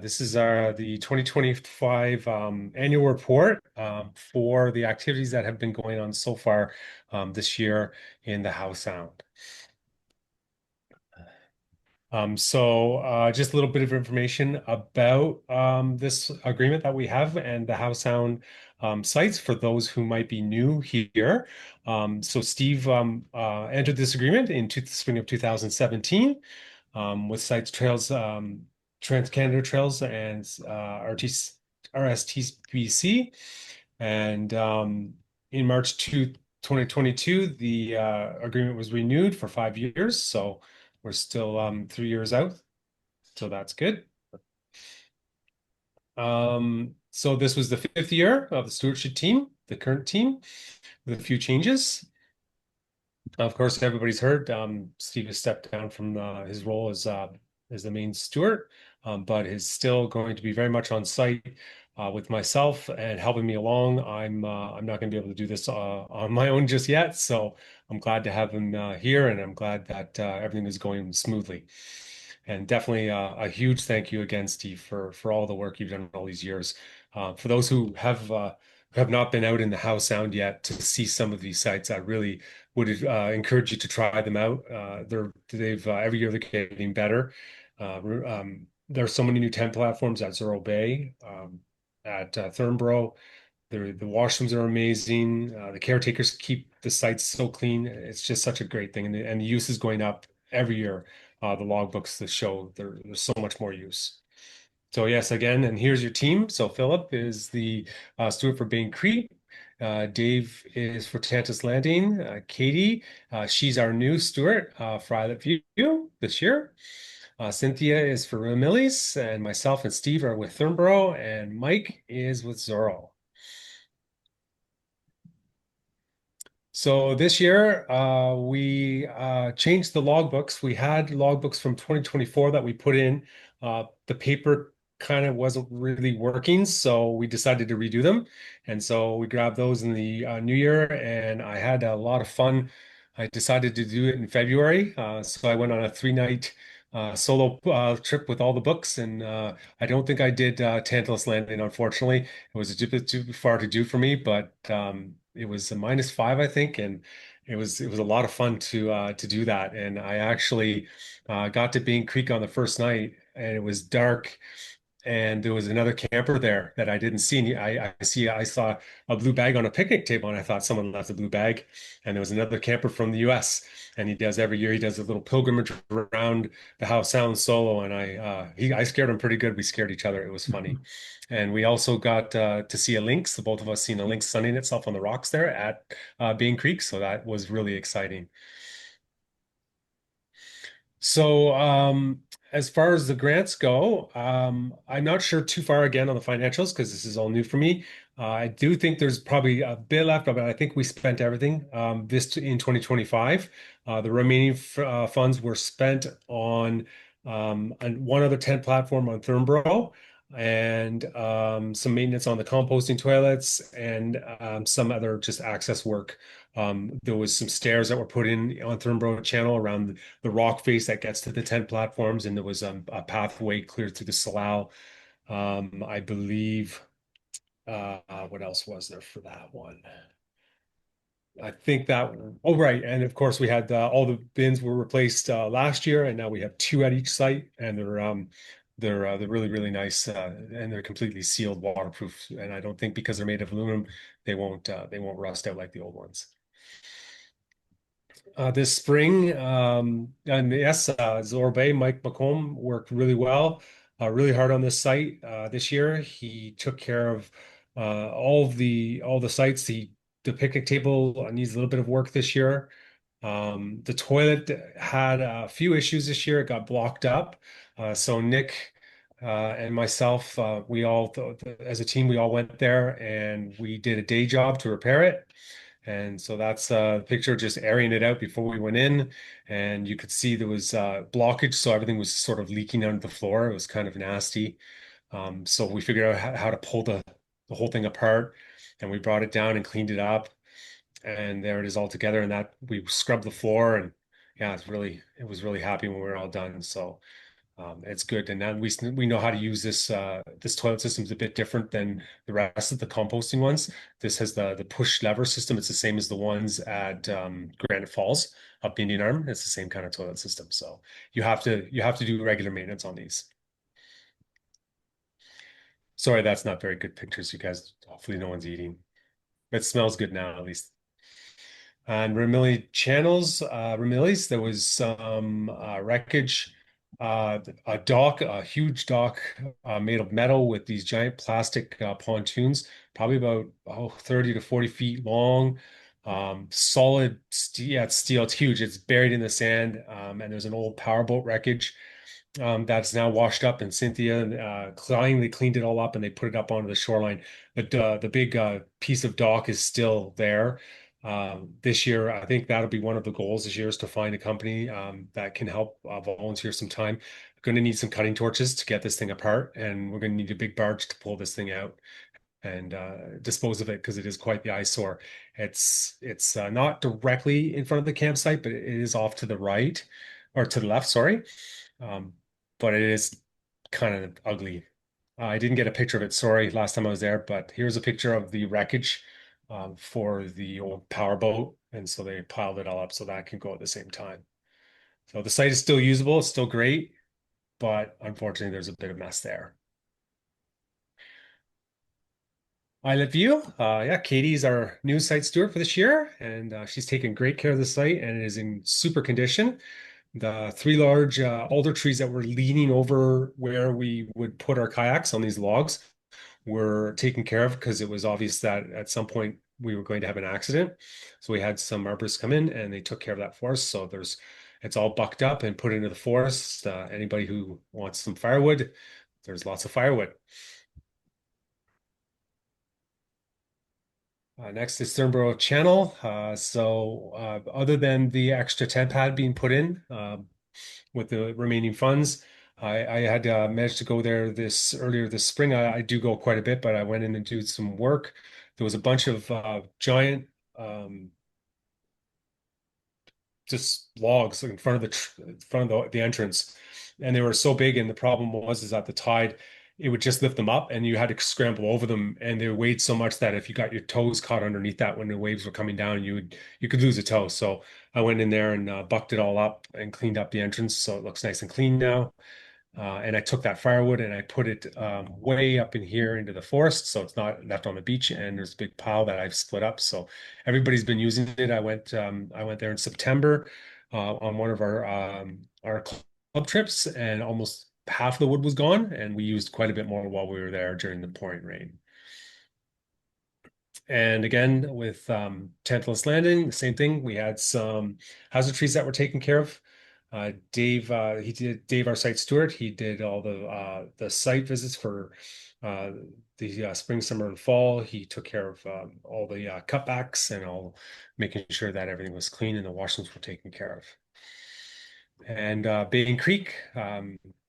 This is the 2025 annual report for the activities that have been going on so far this year in the Howe Sound. Just a little bit of information about this agreement that we have and the Howe Sound sites for those who might be new here. Steve entered this agreement in spring of 2017 with sites Trails, Trans-Canada Trails and RSTBC. And in March 2022, the agreement was renewed for 5 years. So we're still 3 years out, so that's good. So this was the fifth year of the stewardship team, the current team, with a few changes. Of course, everybody's heard Steve has stepped down from his role as the main steward, but is still going to be very much on site with myself and helping me along. I'm not going to be able to do this on my own just yet, so I'm glad to have him here, and I'm glad that everything is going smoothly. And definitely a huge thank you again, Steve, for all the work you've done all these years. For those who have not been out in the Howe Sound yet to see some of these sites, I really would encourage you to try them out. They've every year they're getting better. There are so many new tent platforms at Zero Bay, at Thornborough. The washrooms are amazing. The caretakers keep the sites so clean. It's just such a great thing, and the use is going up every year. The logbooks that show there's so much more use. So yes, again, and here's your team. So Philip is the steward for Bain Creek. Dave is for Tantus Landing. Katie, she's our new steward for Islet View this year. Cynthia is for Ramillies, and myself and Steve are with Thornborough, and Mike is with Zorro. So this year, we changed the logbooks. We had logbooks from 2024 that we put in. The paper kind of wasn't really working, so we decided to redo them. And so we grabbed those in the new year, and I had a lot of fun. I decided to do it in February. So I went on a 3-night solo trip with all the books, and I don't think I did Tantalus Landing, unfortunately. It was a bit too far to do for me, but it was a -5, I think, and it was a lot of fun to do that. And I actually got to Bean Creek on the first night, and it was dark, and there was another camper there that I didn't see. And I saw a blue bag on a picnic table, and I thought someone left a blue bag. And there was another camper from the U.S. And he does every year. He does a little pilgrimage around the Howe Sound solo, and I scared him pretty good. We scared each other. It was funny. And we also got to see a lynx. The both of us seen a lynx sunning itself on the rocks there at Bean Creek. So that was really exciting. So, as far as the grants go, I'm not sure too far again on the financials because this is all new for me. I do think there's probably a bit left, but I think we spent everything this in 2025. The remaining funds were spent on one other tent platform on Thornborough and some maintenance on the composting toilets and some other just access work. There was some stairs that were put in on Thornborough Channel around the rock face that gets to the tent platforms, and there was a pathway clear through the Salal. I believe, what else was there for that one? I think that, oh, right. And of course, we had all the bins were replaced last year, and now we have two at each site, and they're really, really nice, and they're completely sealed, waterproof. And I don't think because they're made of aluminum, they won't rust out like the old ones. This spring, and yes, Zor Bay, Mike McComb worked really well, really hard on this site this year. He took care of all the sites. The picnic table needs a little bit of work this year. The toilet had a few issues this year. It got blocked up. So Nick and myself, we all, as a team, we all went there and we did a day job to repair it. And so that's a picture just airing it out before we went in. And you could see there was blockage. So everything was sort of leaking onto the floor. It was kind of nasty. So we figured out how to pull the whole thing apart. And we brought it down and cleaned it up. And there it is all together. And that we scrubbed the floor. And yeah, it was really happy when we were all done. So It's good, and then we know how to use this. This toilet system is a bit different than the rest of the composting ones. This has the push lever system. It's the same as the ones at Granite Falls up Indian Arm. It's the same kind of toilet system. So you have to do regular maintenance on these. Sorry, that's not very good pictures, you guys. Hopefully, no one's eating. It smells good now, at least. On Ramilly channels, Ramillies, there was some wreckage, a huge dock made of metal with these giant plastic pontoons, probably about 30 to 40 feet long. Solid steel, yeah, it's steel, it's huge. It's buried in the sand, and there's an old powerboat wreckage that's now washed up, and Cynthia finally cleaned it all up and they put it up onto the shoreline. But the big piece of dock is still there. This year, I think that'll be one of the goals this year is to find a company that can help volunteer some time. Going to need some cutting torches to get this thing apart, and we're going to need a big barge to pull this thing out and dispose of it because it is quite the eyesore. It's not directly in front of the campsite, but it is off to the right or to the left, sorry. Um, but it is kind of ugly. I didn't get a picture of it, sorry, last time I was there, but here's a picture of the wreckage for the old power boat. And so they piled it all up so that can go at the same time. So the site is still usable, it's still great, but unfortunately, there's a bit of mess there. Islet View, yeah, Katie's our new site steward for this year, and she's taken great care of the site and it is in super condition. The three large alder trees that were leaning over where we would put our kayaks on these logs were taken care of because it was obvious that at some point we were going to have an accident. So we had some arborists come in and they took care of that for us. So it's all bucked up and put into the forest. Anybody who wants some firewood, there's lots of firewood. Next is Thornborough Channel. Other than the extra tent pad being put in, with the remaining funds. I had managed to go there this earlier this spring. I do go quite a bit, but I went in and did some work. There was a bunch of giant just logs in front of the entrance, and they were so big. And the problem was is that the tide it would just lift them up, and you had to scramble over them. And they weighed so much that if you got your toes caught underneath that when the waves were coming down, you could lose a toe. So I went in there and bucked it all up and cleaned up the entrance, so it looks nice and clean now. And I took that firewood and I put it way up in here into the forest, so it's not left on the beach. And there's a big pile that I've split up, so everybody's been using it. I went there in September on one of our club trips, and almost half the wood was gone, and we used quite a bit more while we were there during the pouring rain. And again, with Tantalus Landing, the same thing. We had some hazard trees that were taken care of. Dave, our site steward. He did all the site visits for uh, the spring, summer, and fall. He took care of all the cutbacks and all, making sure that everything was clean and the washrooms were taken care of. And Bain Creek,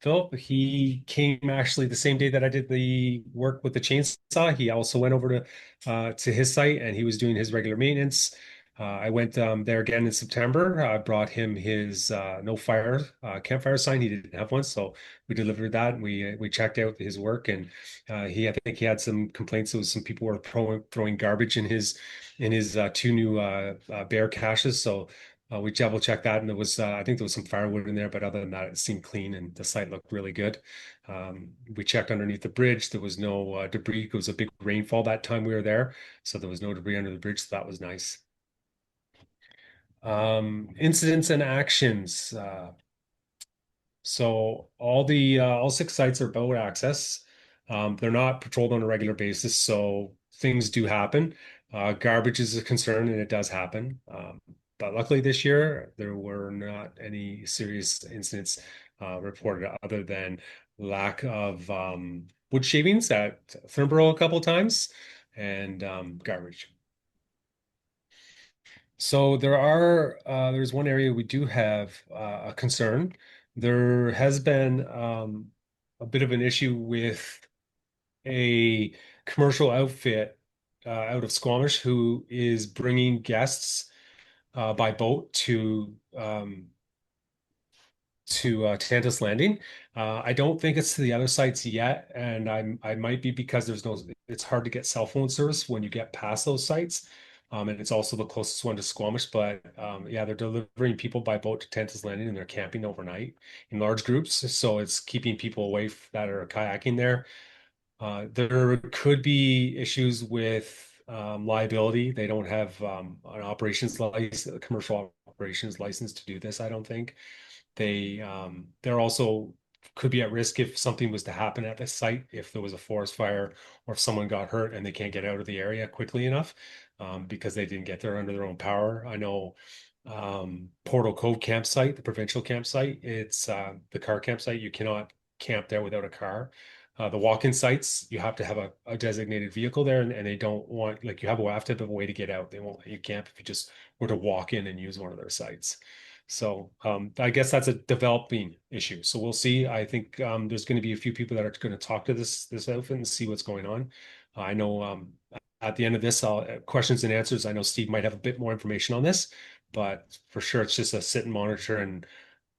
Philip, he came actually the same day that I did the work with the chainsaw. He also went over to his site and he was doing his regular maintenance. I went there again in September. I brought him his no fire campfire sign. He didn't have one, so we delivered that. And we checked out his work, and I think he had some complaints. There was some people were throwing garbage in his two new bear caches. So we double checked that, and I think there was some firewood in there, but other than that, it seemed clean and the site looked really good. We checked underneath the bridge. There was no debris. It was a big rainfall that time we were there, so there was no debris under the bridge. So that was nice. Incidents and actions. So all six sites are boat access. They're not patrolled on a regular basis, so things do happen. Garbage is a concern, and it does happen. But luckily this year there were not any serious incidents reported, other than lack of wood shavings at Thornborough a couple of times and garbage. So there's one area we do have a concern. There has been a bit of an issue with a commercial outfit out of Squamish who is bringing guests by boat Tantus Landing. I don't think it's to the other sites yet, and I might be because there's no. It's hard to get cell phone service when you get past those sites, and it's also the closest one to Squamish. But yeah, they're delivering people by boat to Tantus Landing, and they're camping overnight in large groups. So it's keeping people away that are kayaking there. There could be issues with liability. They don't have an operations license, a commercial operations license to do this, I don't think. They're also could be at risk if something was to happen at the site, if there was a forest fire or if someone got hurt and they can't get out of the area quickly enough because they didn't get there under their own power. I know Portal Cove campsite, the provincial campsite, it's the car campsite. You cannot camp there without a car. The walk-in sites, you have to have a designated vehicle there, and they don't want like you have to have a way to get out. They won't let you camp if you just were to walk in and use one of their sites. So I guess that's a developing issue. So we'll see. I think there's going to be a few people that are going to talk to this outfit and see what's going on. I know at the end of this, questions and answers. I know Steve might have a bit more information on this, but for sure it's just a sit and monitor, and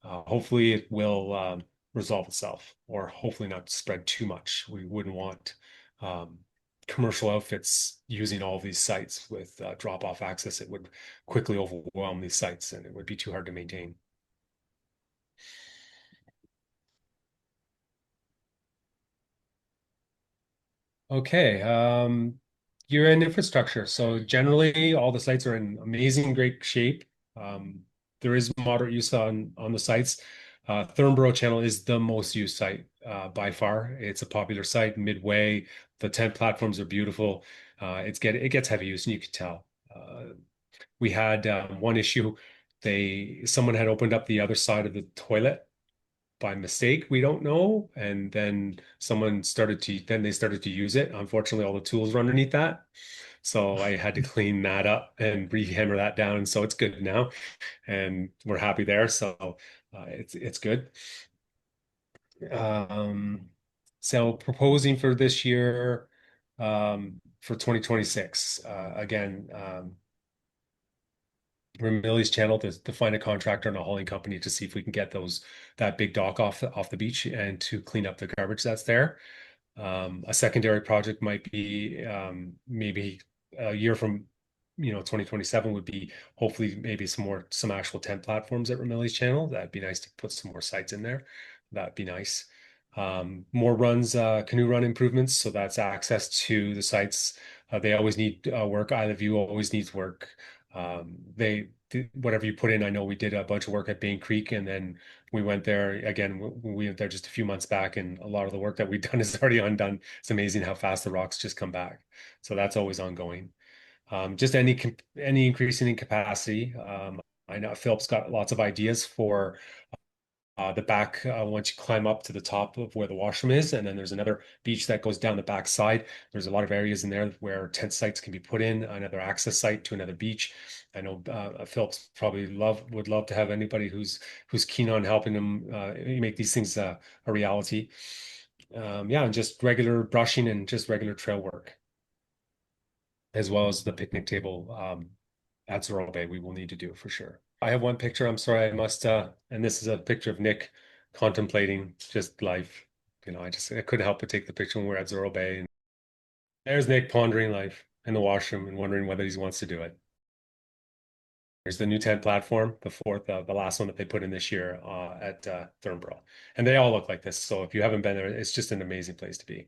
hopefully it will resolve itself, or hopefully not spread too much. We wouldn't want um, commercial outfits using all these sites with drop-off access. It would quickly overwhelm these sites, and it would be too hard to maintain. Okay, year-end infrastructure. So generally, all the sites are in amazing, great shape. Um, there is moderate use on the sites. Thornborough Channel is the most used site by far. It's a popular site midway. The tent platforms are beautiful. It gets heavy use, and you can tell. We had one issue. Someone had opened up the other side of the toilet by mistake, we don't know. And then they started to use it. Unfortunately, all the tools were underneath that. So I had to clean that up and re-hammer that down. So it's good now, and we're happy there. So it's good. Um, so proposing for this year, for 2026, again, Ramillies Channel to find a contractor and a hauling company to see if we can get that big dock off the beach and to clean up the garbage that's there. A secondary project might be maybe a year from 2027 would be hopefully maybe some actual tent platforms at Ramillies Channel. That'd be nice to put some more sites in there. That'd be nice. More runs, canoe run improvements. So that's access to the sites. They always need work. Isle of View always needs work. Whatever you put in, I know we did a bunch of work at Bain Creek, and then we went there again. We went there just a few months back, and a lot of the work that we've done is already undone. It's amazing how fast the rocks just come back. So that's always ongoing. Just any increasing in capacity. I know Philip's got lots of ideas for the back once you climb up to the top of where the washroom is, and then there's another beach that goes down the back side. There's a lot of areas in there where tent sites can be put in, another access site to another beach. I know Phillips probably would love to have anybody who's keen on helping him make these things a reality. Yeah, and just regular brushing and just regular trail work, as well as the picnic table at Zorro Bay we will need to do for sure. I have one picture. I'm sorry, I must and this is a picture of Nick contemplating just life. I couldn't help but take the picture when we're at Zorro Bay. And there's Nick pondering life in the washroom and wondering whether he wants to do it. There's the new tent platform, the last one that they put in this year at Thornborough. And they all look like this. So if you haven't been there, it's just an amazing place to be.